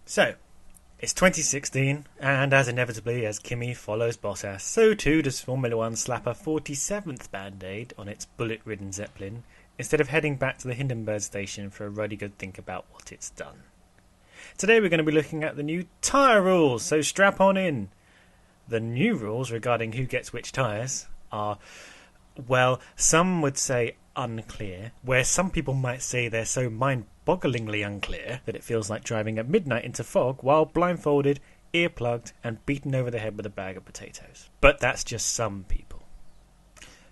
So, it's 2016, and as inevitably as Kimi follows Bottas, so too does Formula 1 slap a 47th band-aid on its bullet-ridden Zeppelin, instead of heading back to the Hindenburg station for a ruddy good think about what it's done. Today we're going to be looking at the new tyre rules, so strap on in. The new rules regarding who gets which tyres are, well, some would say unclear, where some people might say they're so mind-bogglingly unclear that it feels like driving at midnight into fog while blindfolded, earplugged and beaten over the head with a bag of potatoes. But that's just some people.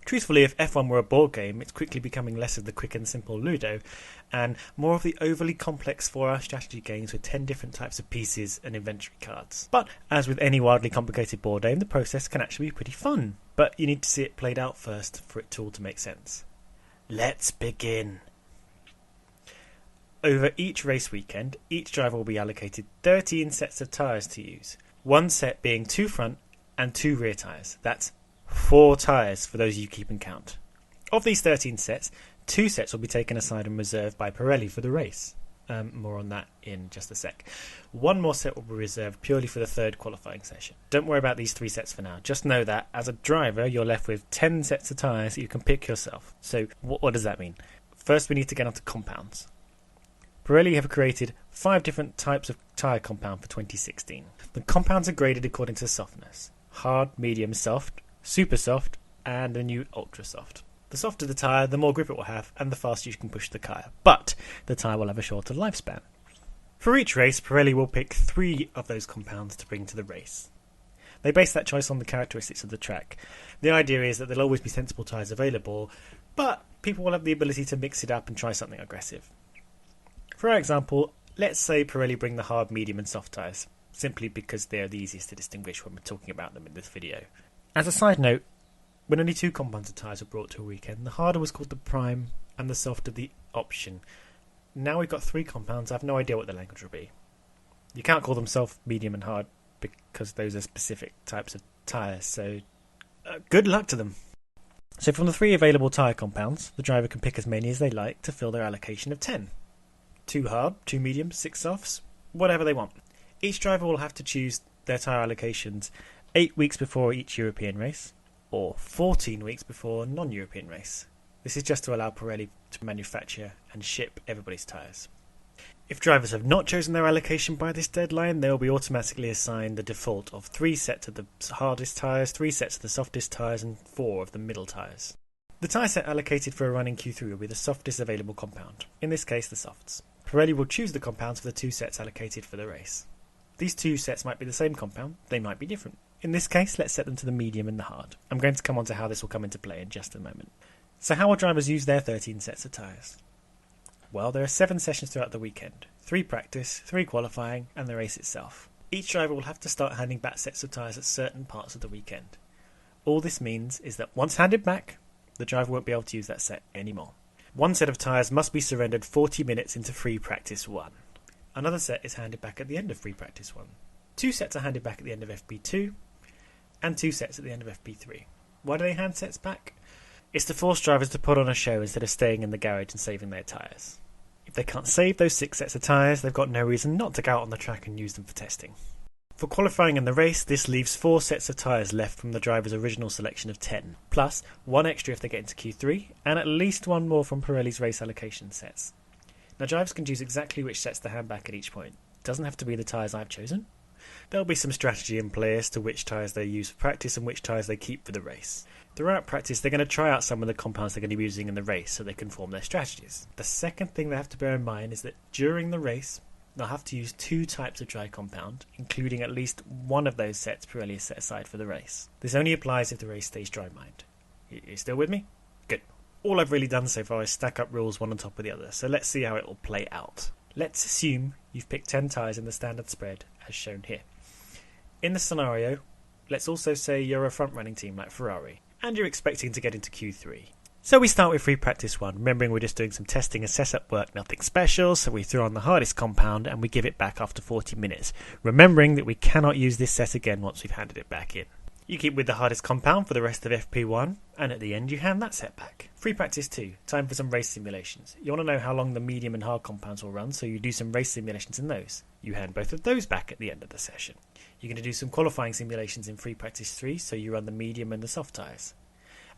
Truthfully, if F1 were a board game, it's quickly becoming less of the quick and simple Ludo and more of the overly complex 4-hour strategy games with 10 different types of pieces and inventory cards. But as with any wildly complicated board game, the process can actually be pretty fun. But you need to see it played out first for it all to make sense. Let's begin. Over each race weekend, each driver will be allocated 13 sets of tyres to use. One set being 2 front and 2 rear tyres. That's 4 tyres for those you keep in count. Of these 13 sets, 2 sets will be taken aside and reserved by Pirelli for the race. More on that in just a sec. One more set will be reserved purely for the third qualifying session. Don't worry about these 3 sets for now. Just know that as a driver, you're left with 10 sets of tyres that you can pick yourself. So what does that mean? First, we need to get onto compounds. Pirelli have created 5 different types of tyre compound for 2016. The compounds are graded according to softness: hard, medium, soft, super soft, and the new ultra soft. The softer the tyre, the more grip it will have, and the faster you can push the tyre. But the tyre will have a shorter lifespan. For each race, Pirelli will pick 3 of those compounds to bring to the race. They base that choice on the characteristics of the track. The idea is that there'll always be sensible tyres available, but people will have the ability to mix it up and try something aggressive. For example, let's say Pirelli bring the hard, medium and soft tyres, simply because they're the easiest to distinguish when we're talking about them in this video. As a side note, when only 2 compounds of tyres were brought to a weekend, the harder was called the prime and the softer the option. Now we've got 3 compounds, I have no idea what the language will be. You can't call them soft, medium and hard because those are specific types of tyres, so good luck to them. So from the 3 available tyre compounds, the driver can pick as many as they like to fill their allocation of 10. 2 hard, 2 medium, 6 softs, whatever they want. Each driver will have to choose their tyre allocations 8 weeks before each European race, or 14 weeks before a non-European race. This is just to allow Pirelli to manufacture and ship everybody's tyres. If drivers have not chosen their allocation by this deadline, they will be automatically assigned the default of 3 sets of the hardest tyres, 3 sets of the softest tyres and 4 of the middle tyres. The tyre set allocated for a run in Q3 will be the softest available compound, in this case the softs. Pirelli will choose the compounds for the 2 sets allocated for the race. These 2 sets might be the same compound, they might be different. In this case, let's set them to the medium and the hard. I'm going to come on to how this will come into play in just a moment. So how will drivers use their 13 sets of tyres? Well, there are 7 sessions throughout the weekend. 3 practice, 3 qualifying, and the race itself. Each driver will have to start handing back sets of tyres at certain parts of the weekend. All this means is that once handed back, the driver won't be able to use that set anymore. 1 set of tyres must be surrendered 40 minutes into free practice 1. Another set is handed back at the end of free practice 1. 2 sets are handed back at the end of FP2, and 2 sets at the end of FP3. Why do they hand sets back? It's to force drivers to put on a show instead of staying in the garage and saving their tyres. If they can't save those 6 sets of tyres, they've got no reason not to go out on the track and use them for testing. For qualifying in the race, this leaves 4 sets of tyres left from the driver's original selection of 10, plus 1 extra if they get into Q3, and at least 1 more from Pirelli's race allocation sets. Now drivers can choose exactly which sets to hand back at each point. It doesn't have to be the tyres I've chosen. There'll be some strategy in play as to which tyres they use for practice and which tyres they keep for the race. Throughout practice, they're going to try out some of the compounds they're going to be using in the race so they can form their strategies. The second thing they have to bear in mind is that during the race, they'll have to use 2 types of dry compound, including at least 1 of those sets Pirelli has set aside for the race. This only applies if the race stays dry-mined. You still with me? Good. All I've really done so far is stack up rules one on top of the other, so let's see how it will play out. Let's assume you've picked 10 tyres in the standard spread, as shown here. In the scenario, let's also say you're a front-running team like Ferrari, and you're expecting to get into Q3. So we start with free practice 1, remembering we're just doing some testing and setup work, nothing special, so we throw on the hardest compound and we give it back after 40 minutes, remembering that we cannot use this set again once we've handed it back in. You keep with the hardest compound for the rest of FP1, and at the end you hand that set back. Free practice 2, time for some race simulations. You want to know how long the medium and hard compounds will run, so you do some race simulations in those. You hand both of those back at the end of the session. You're going to do some qualifying simulations in free practice 3, so you run the medium and the soft tyres.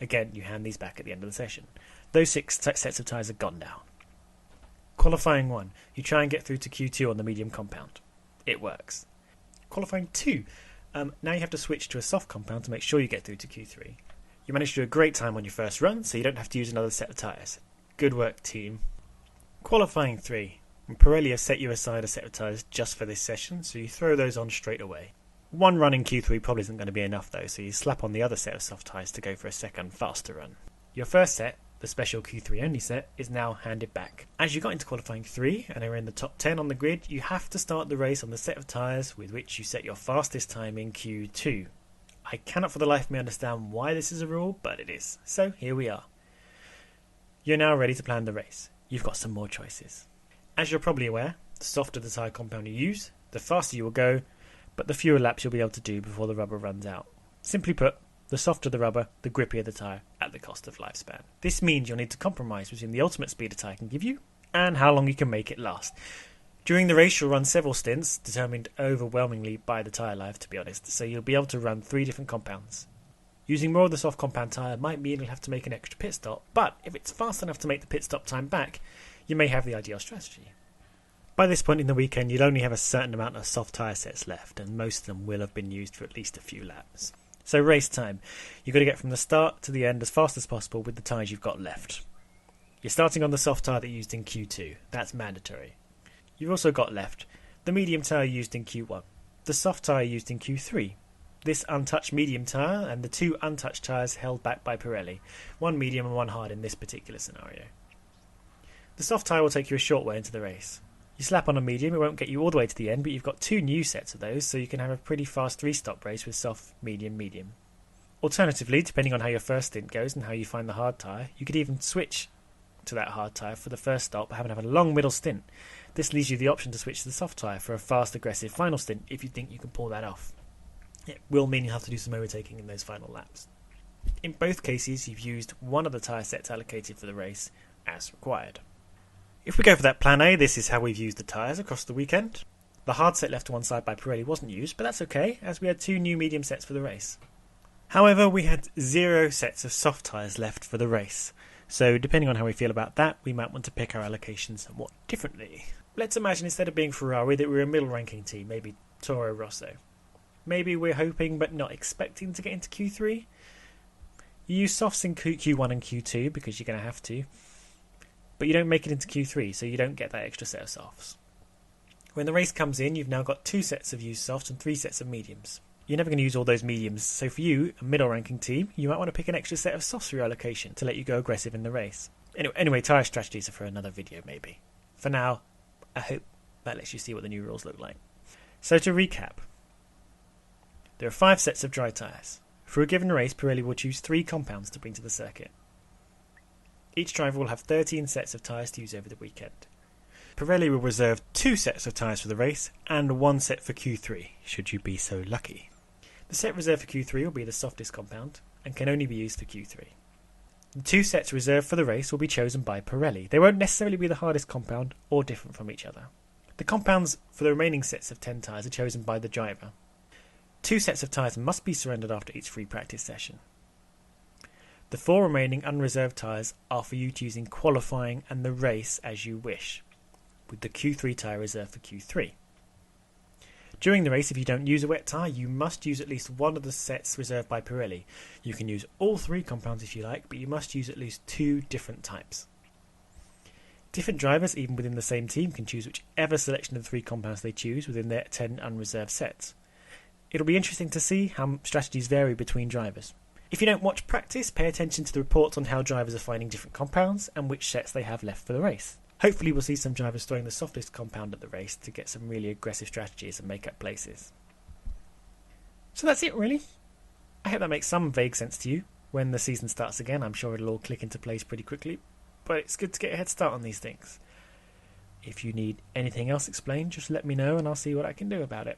Again, you hand these back at the end of the session. Those 6 sets of tyres are gone now. Qualifying 1, you try and get through to Q2 on the medium compound. It works. Qualifying 2, now you have to switch to a soft compound to make sure you get through to Q3. You managed to do a great time on your first run, so you don't have to use another set of tyres. Good work, team. Qualifying 3, Pirelli have set you aside a set of tyres just for this session, so you throw those on straight away. One run in Q3 probably isn't going to be enough though, so you slap on the other set of soft tyres to go for a second, faster run. Your first set, the special Q3 only set, is now handed back. As you got into qualifying 3 and are in the top 10 on the grid, you have to start the race on the set of tyres with which you set your fastest time in Q2. I cannot for the life of me understand why this is a rule, but it is. So here we are. You're now ready to plan the race. You've got some more choices. As you're probably aware, the softer the tyre compound you use, the faster you will go, but the fewer laps you'll be able to do before the rubber runs out. Simply put, the softer the rubber, the grippier the tyre at the cost of lifespan. This means you'll need to compromise between the ultimate speed a tyre can give you and how long you can make it last. During the race you'll run several stints, determined overwhelmingly by the tyre life to be honest, so you'll be able to run 3 different compounds. Using more of the soft compound tyre might mean you'll have to make an extra pit stop, but if it's fast enough to make the pit stop time back, you may have the ideal strategy. By this point in the weekend, you'll only have a certain amount of soft tyre sets left, and most of them will have been used for at least a few laps. So race time. You've got to get from the start to the end as fast as possible with the tyres you've got left. You're starting on the soft tyre that you used in Q2. That's mandatory. You've also got left the medium tyre used in Q1, the soft tyre used in Q3, this untouched medium tyre, and the 2 untouched tyres held back by Pirelli, one medium and one hard in this particular scenario. The soft tyre will take you a short way into the race. You slap on a medium, it won't get you all the way to the end, but you've got 2 new sets of those, so you can have a pretty fast 3-stop race with soft, medium, medium. Alternatively, depending on how your first stint goes and how you find the hard tyre, you could even switch to that hard tyre for the first stop and have a long middle stint. This leaves you the option to switch to the soft tyre for a fast, aggressive final stint if you think you can pull that off. It will mean you'll have to do some overtaking in those final laps. In both cases, you've used one of the tyre sets allocated for the race as required. If we go for that plan A, this is how we've used the tyres across the weekend. The hard set left to one side by Pirelli wasn't used, but that's okay, as we had 2 new medium sets for the race. However, we had 0 sets of soft tyres left for the race, so depending on how we feel about that, we might want to pick our allocation somewhat differently. Let's imagine instead of being Ferrari that we're a middle ranking team, maybe Toro Rosso. Maybe we're hoping but not expecting to get into Q3. You use softs in Q1 and Q2 because you're going to have to, but you don't make it into Q3, so you don't get that extra set of softs. When the race comes in, you've now got 2 sets of used softs and 3 sets of mediums. You're never going to use all those mediums, so for you, a middle ranking team, you might want to pick an extra set of softs for your allocation to let you go aggressive in the race. Anyway, tyre strategies are for another video maybe. For now, I hope that lets you see what the new rules look like. So to recap, there are 5 sets of dry tyres. For a given race, Pirelli will choose 3 compounds to bring to the circuit. Each driver will have 13 sets of tyres to use over the weekend. Pirelli will reserve 2 sets of tyres for the race and 1 set for Q3, should you be so lucky. The set reserved for Q3 will be the softest compound and can only be used for Q3. The 2 sets reserved for the race will be chosen by Pirelli. They won't necessarily be the hardest compound or different from each other. The compounds for the remaining sets of 10 tyres are chosen by the driver. 2 sets of tyres must be surrendered after each free practice session. The 4 remaining unreserved tyres are for you to use in qualifying and the race as you wish, with the Q3 tyre reserved for Q3. During the race, if you don't use a wet tyre, you must use at least one of the sets reserved by Pirelli. You can use all 3 compounds if you like, but you must use at least 2 different types. Different drivers, even within the same team, can choose whichever selection of the 3 compounds they choose within their 10 unreserved sets. It'll be interesting to see how strategies vary between drivers. If you don't watch practice, pay attention to the reports on how drivers are finding different compounds and which sets they have left for the race. Hopefully we'll see some drivers throwing the softest compound at the race to get some really aggressive strategies and make up places. So that's it really. I hope that makes some vague sense to you. When the season starts again, I'm sure it'll all click into place pretty quickly, but it's good to get a head start on these things. If you need anything else explained, just let me know and I'll see what I can do about it.